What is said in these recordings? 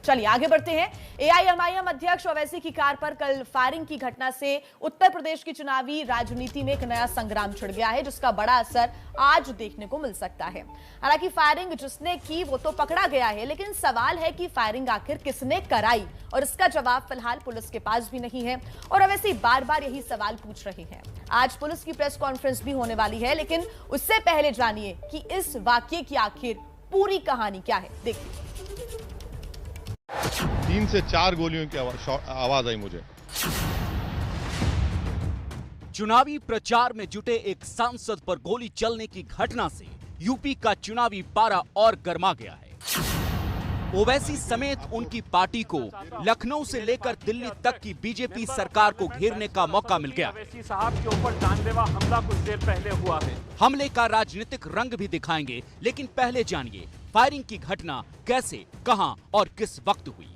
चलिए आगे बढ़ते हैं। एआईएमआईएम अध्यक्ष ओवैसी की कार पर कल फायरिंग की घटना से उत्तर प्रदेश की चुनावी राजनीति में एक नया संग्राम छिड़ गया है, जिसका बड़ा असर आज देखने को मिल सकता है। हालांकि फायरिंग जिसने की वो तो पकड़ा गया है, लेकिन सवाल है कि फायरिंग आखिर किसने कराई, और इसका जवाब फिलहाल पुलिस के पास भी नहीं है। और ओवैसी बार बार यही सवाल पूछ रहे हैं। आज पुलिस की प्रेस कॉन्फ्रेंस भी होने वाली है, लेकिन उससे पहले जानिए कि इस वाकये की आखिर पूरी कहानी क्या है। देखिए। 3 से 4 गोलियों की आवाज आई मुझे। चुनावी प्रचार में जुटे एक सांसद पर गोली चलने की घटना से यूपी का चुनावी पारा और गर्मा गया है। ओवैसी समेत उनकी पार्टी को लखनऊ से लेकर दिल्ली तक की बीजेपी सरकार को घेरने का मौका मिल गया। ओवैसी साहब के ऊपर जानलेवा हमला कुछ देर पहले हुआ है। हमले का राजनीतिक रंग भी दिखाएंगे, लेकिन पहले जानिए फायरिंग की घटना कैसे, कहां और किस वक्त हुई।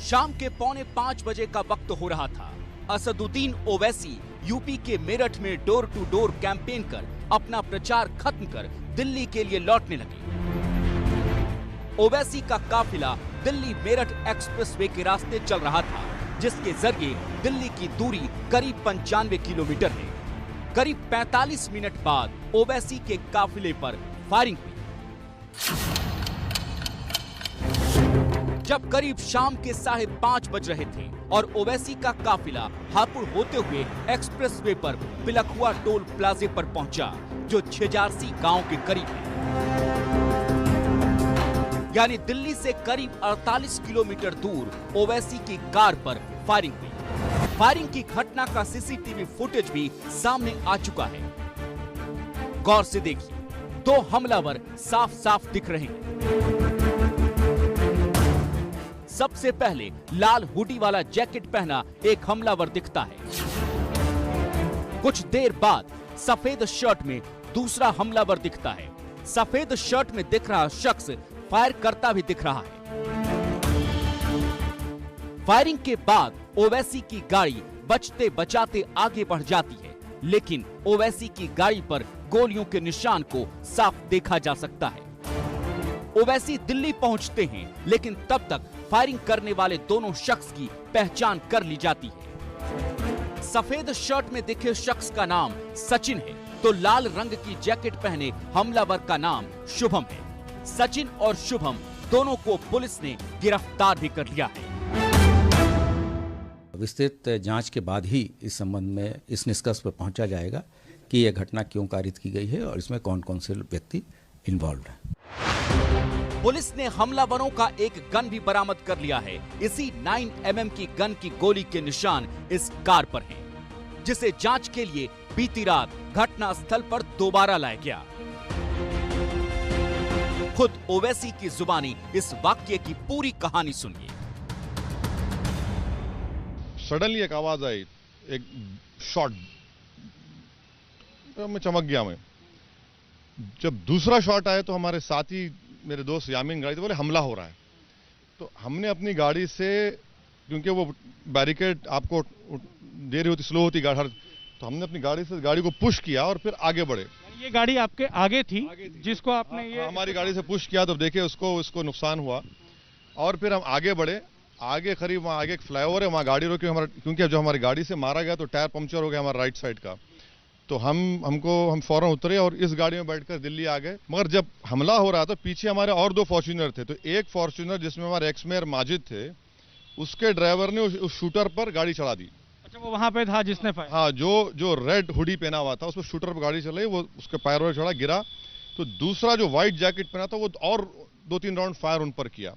शाम के 4:45 बजे का वक्त हो रहा था। असदुद्दीन ओवैसी यूपी के मेरठ में डोर टू डोर कैंपेन कर अपना प्रचार खत्म कर दिल्ली के लिए लौटने लगे। ओवैसी का काफिला दिल्ली मेरठ एक्सप्रेसवे के रास्ते चल रहा था, जिसके जरिए दिल्ली की दूरी करीब 95 किलोमीटर है। करीब 45 मिनट बाद ओवैसी के काफिले पर फायरिंग हुई। जब करीब शाम के 5:30 बज रहे थे और ओवैसी का काफिला हापुड़ होते हुए एक्सप्रेसवे पर पिलखुआ टोल प्लाजे पर पहुंचा, जो छिजारसी गांव के करीब है। यानी दिल्ली से करीब 48 किलोमीटर दूर ओवैसी की कार पर फायरिंग हुई। फायरिंग की घटना का सीसीटीवी फुटेज भी सामने आ चुका है। गौर से देखिए, 2 हमलावर साफ साफ दिख रहे हैं। सबसे पहले लाल हुडी वाला जैकेट पहना एक हमलावर दिखता है। कुछ देर बाद सफेद शर्ट में दूसरा हमलावर दिखता है। सफेद शर्ट में दिख रहा शख्स फायर करता भी दिख रहा है। फायरिंग के बाद ओवैसी की गाड़ी बचते बचाते आगे बढ़ जाती है, लेकिन ओवैसी की गाड़ी पर गोलियों के निशान को साफ देखा जा सकता है। ओवैसी दिल्ली पहुंचते हैं, लेकिन तब तक फायरिंग करने वाले दोनों शख्स की पहचान कर ली जाती है। सफेद शर्ट में दिखे शख्स का नाम सचिन है, तो लाल रंग की जैकेट पहने हमलावर का नाम शुभम है। सचिन और शुभम दोनों को पुलिस ने गिरफ्तार भी कर लिया है। विस्तृत जांच के बाद ही इस संबंध में इस निष्कर्ष पर पहुंचा जाएगा कि यह घटना क्यों कारित की गई है और इसमें कौन कौन से व्यक्ति इन्वॉल्व है। पुलिस ने हमलावरों का एक गन भी बरामद कर लिया है। इसी 9mm की गन की गोली के निशान इस कार पर हैं, जिसे जांच के लिए बीती रात घटना स्थल पर दोबारा लाया गया। खुद ओवैसी की जुबानी इस वाकये की पूरी कहानी सुनिए। सडनली एक आवाज आई, एक शॉट, मैं चमक गया। मैं जब दूसरा शॉट आया तो हमारे साथी मेरे दोस्त यामीन गाड़ी, तो बोले हमला हो रहा है। तो हमने अपनी गाड़ी से, क्योंकि वो बैरिकेड आपको दे रही होती, स्लो होती गाड़ी, तो हमने अपनी गाड़ी से गाड़ी को पुश किया और फिर आगे बढ़े। ये गाड़ी आपके आगे थी, जिसको आपने ये हमारी गाड़ी से पुश किया, तो देखे उसको नुकसान हुआ। और फिर हम आगे बढ़े। आगे करीब वहाँ आगे एक फ्लाईओवर है, वहाँ गाड़ी रोकी हमारा, क्योंकि जो हमारी गाड़ी से मारा गया तो टायर पंक्चर हो गया हमारा राइट साइड का। तो हम फौरन उतरे और इस गाड़ी में बैठकर दिल्ली आ गए। मगर जब हमला हो रहा था, पीछे हमारे और 2 फॉर्च्यूनर थे। तो एक फॉर्च्यूनर जिसमें हमारे एक्स मेयर माजिद थे, उसके ड्राइवर ने उस शूटर पर गाड़ी चढ़ा दी। अच्छा, वो वहां पे था जिसने फायर? हाँ, जो रेड हुडी पहना हुआ था, उस पर शूटर पर गाड़ी चलाई, वो उसके पैर पर चढ़ा, गिरा। तो दूसरा जो व्हाइट जैकेट पहना था, वो और 2-3 राउंड फायर उन पर किया।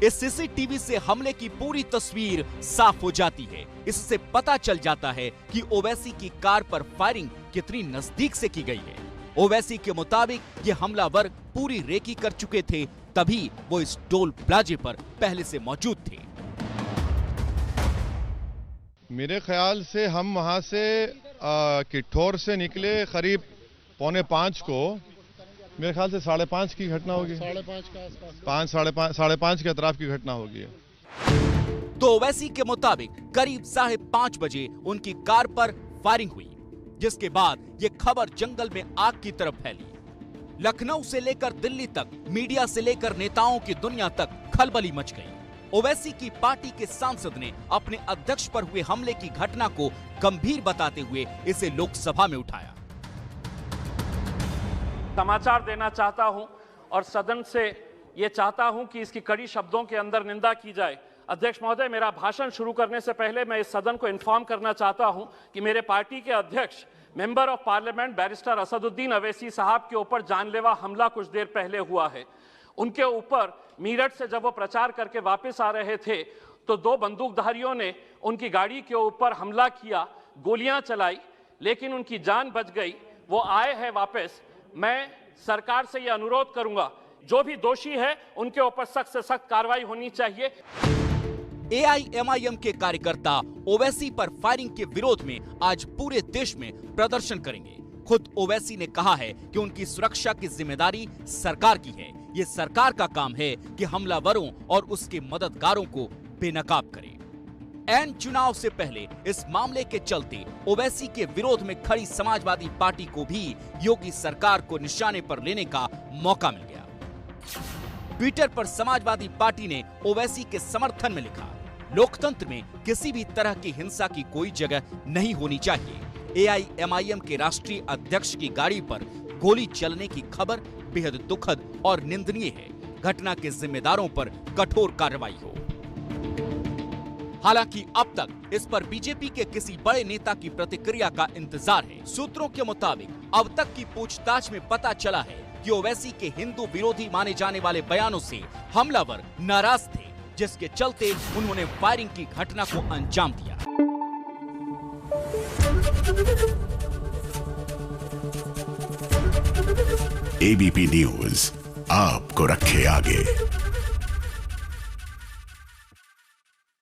इस सीसीटीवी से हमले की पूरी तस्वीर साफ हो जाती है। इससे पता चल जाता है कि ओवैसी की कार पर फायरिंग कितनी नजदीक से की गई है। ओवैसी के मुताबिक ये हमलावर पूरी रेकी कर चुके थे, तभी वो इस टोल प्लाजे पर पहले से मौजूद थे। मेरे ख्याल से हम वहां से किठौर से निकले करीब 4:45 को। मेरे ख्याल से 5:30 की घटना होगी। 5:30 के आसपास, 5:30 के अतराफ की घटना होगी। तो ओवैसी के मुताबिक करीब 5:30 बजे उनकी कार पर फायरिंग हुई, जिसके बाद ये खबर जंगल में आग की तरफ फैली। लखनऊ से लेकर दिल्ली तक, मीडिया से लेकर नेताओं की दुनिया तक खलबली मच गई। ओवैसी की पार्टी के सांसद ने अपने अध्यक्ष पर हुए हमले की घटना को गंभीर बताते हुए इसे लोकसभा में उठाया। समाचार देना चाहता हूं और सदन से ये चाहता हूं कि इसकी कड़ी शब्दों के अंदर निंदा की जाए। अध्यक्ष महोदय, मेरा भाषण शुरू करने से पहले मैं इस सदन को इन्फॉर्म करना चाहता हूं कि मेरे पार्टी के अध्यक्ष member of parliament barrister Asaduddin Owaisi साहब के ऊपर जानलेवा हमला कुछ देर पहले हुआ है। उनके ऊपर मीरठ से जब वो प्रचार करके वापस आ रहे थे तो 2 बंदूकधारियों ने उनकी गाड़ी के ऊपर हमला किया, गोलियां चलाई, लेकिन उनकी जान बच गई। वो आए हैं वापस। मैं सरकार से ये अनुरोध करूंगा, जो भी दोषी है उनके ऊपर सख्त से सख्त कार्रवाई होनी चाहिए। एआईएमआईएम के कार्यकर्ता ओवैसी पर फायरिंग के विरोध में आज पूरे देश में प्रदर्शन करेंगे। खुद ओवैसी ने कहा है कि उनकी सुरक्षा की जिम्मेदारी सरकार की है। ये सरकार का काम है कि हमलावरों और उसके मददगारों को बेनकाब करे। ऐन चुनाव से पहले इस मामले के चलते ओवैसी के विरोध में खड़ी समाजवादी पार्टी को भी योगी सरकार को निशाने पर लेने का मौका मिल गया। ट्विटर पर समाजवादी पार्टी ने ओवैसी के समर्थन में लिखा, लोकतंत्र में किसी भी तरह की हिंसा की कोई जगह नहीं होनी चाहिए। एआईएमआईएम के राष्ट्रीय अध्यक्ष की गाड़ी पर गोली चलने की खबर बेहद दुखद और निंदनीय है। घटना के जिम्मेदारों पर कठोर कार्रवाई हो। हालांकि अब तक इस पर बीजेपी के किसी बड़े नेता की प्रतिक्रिया का इंतजार है। सूत्रों के मुताबिक अब तक की पूछताछ में पता चला है कि ओवैसी के हिंदू विरोधी माने जाने वाले बयानों से हमलावर नाराज थे, जिसके चलते उन्होंने फायरिंग की घटना को अंजाम दिया। एबीपी न्यूज आपको रखे आगे।